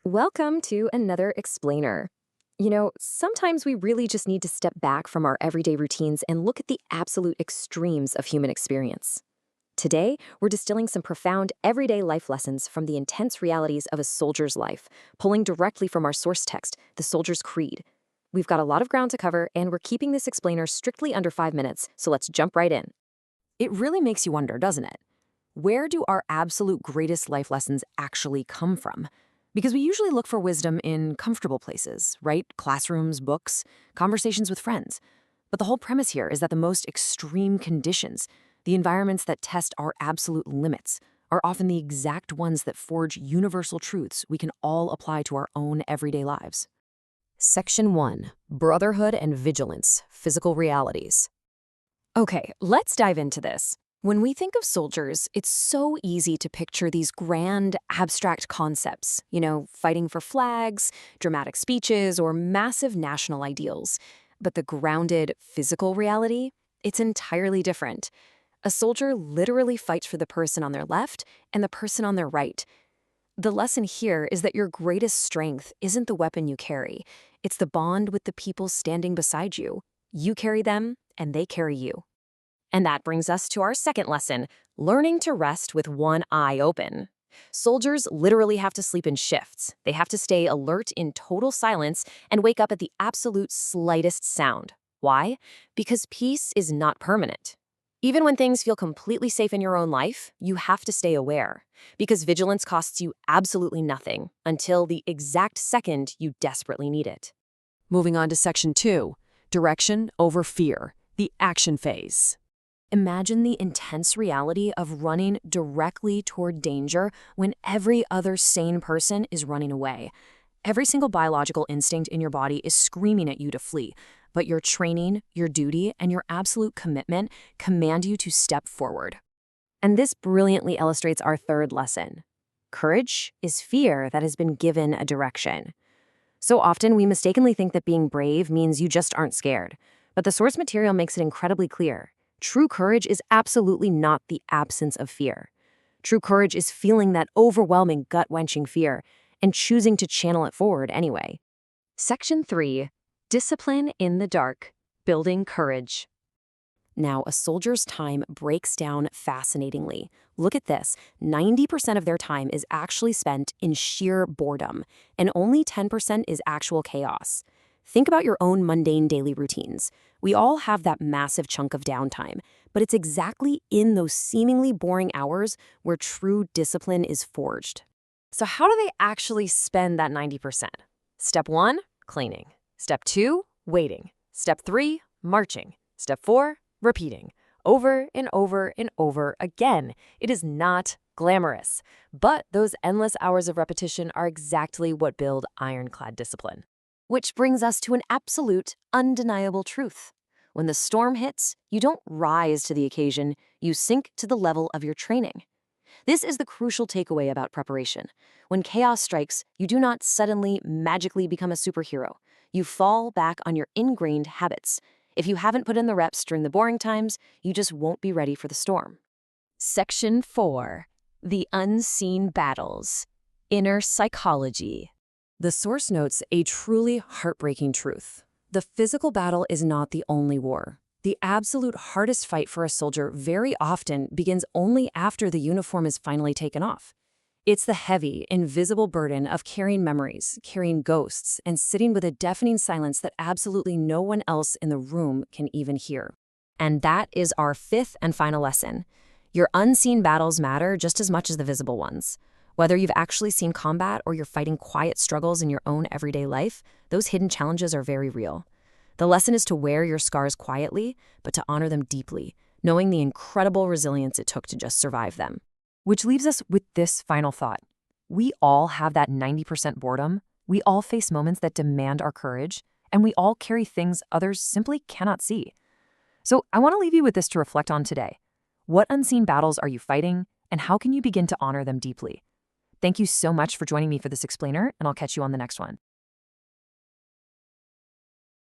Welcome to another explainer. Sometimes we really just need to step back from our everyday routines and look at the absolute extremes of human experience. Today, we're distilling some profound everyday life lessons from the intense realities of a soldier's life, pulling directly from our source text, the Soldier's Creed. We've got a lot of ground to cover, and we're keeping this explainer strictly under 5 minutes, so let's jump right in. It really makes you wonder, doesn't it? Where do our absolute greatest life lessons actually come from? Because we usually look for wisdom in comfortable places, right? Classrooms, books, conversations with friends. But the whole premise here is that the most extreme conditions, the environments that test our absolute limits, are often the exact ones that forge universal truths we can all apply to our own everyday lives. Section 1. Brotherhood and Vigilance, Physical Realities. Okay, let's dive into this. When we think of soldiers, it's so easy to picture these grand, abstract concepts, fighting for flags, dramatic speeches, or massive national ideals. But the grounded, physical reality, it's entirely different. A soldier literally fights for the person on their left and the person on their right. The lesson here is that your greatest strength isn't the weapon you carry. It's the bond with the people standing beside you. You carry them, and they carry you. And that brings us to our second lesson, learning to rest with one eye open. Soldiers literally have to sleep in shifts. They have to stay alert in total silence and wake up at the absolute slightest sound. Why? Because peace is not permanent. Even when things feel completely safe in your own life, you have to stay aware. Because vigilance costs you absolutely nothing until the exact second you desperately need it. Moving on to Section 2, Direction over Fear, the action phase. Imagine the intense reality of running directly toward danger when every other sane person is running away. Every single biological instinct in your body is screaming at you to flee, but your training, your duty, and your absolute commitment command you to step forward. And this brilliantly illustrates our third lesson. Courage is fear that has been given a direction. So often we mistakenly think that being brave means you just aren't scared, but the source material makes it incredibly clear. True courage is absolutely not the absence of fear. True courage is feeling that overwhelming, gut-wrenching fear and choosing to channel it forward anyway. Section 3. Discipline in the dark, building courage. Now, a soldier's time breaks down fascinatingly. Look at this. 90% of their time is actually spent in sheer boredom, and only 10% is actual chaos. Think about your own mundane daily routines. We all have that massive chunk of downtime, but it's exactly in those seemingly boring hours where true discipline is forged. So how do they actually spend that 90%? Step 1, cleaning. Step 2, waiting. Step 3, marching. Step 4, repeating. Over and over and over again. It is not glamorous, but those endless hours of repetition are exactly what build ironclad discipline. Which brings us to an absolute, undeniable truth. When the storm hits, you don't rise to the occasion, you sink to the level of your training. This is the crucial takeaway about preparation. When chaos strikes, you do not suddenly, magically become a superhero. You fall back on your ingrained habits. If you haven't put in the reps during the boring times, you just won't be ready for the storm. Section 4. The Unseen Battles. Inner Psychology. The source notes a truly heartbreaking truth. The physical battle is not the only war. The absolute hardest fight for a soldier very often begins only after the uniform is finally taken off. It's the heavy, invisible burden of carrying memories, carrying ghosts, and sitting with a deafening silence that absolutely no one else in the room can even hear. And that is our fifth and final lesson. Your unseen battles matter just as much as the visible ones. Whether you've actually seen combat or you're fighting quiet struggles in your own everyday life, those hidden challenges are very real. The lesson is to wear your scars quietly, but to honor them deeply, knowing the incredible resilience it took to just survive them. Which leaves us with this final thought. We all have that 90% boredom. We all face moments that demand our courage, and we all carry things others simply cannot see. So I want to leave you with this to reflect on today. What unseen battles are you fighting, and how can you begin to honor them deeply? Thank you so much for joining me for this explainer, and I'll catch you on the next one.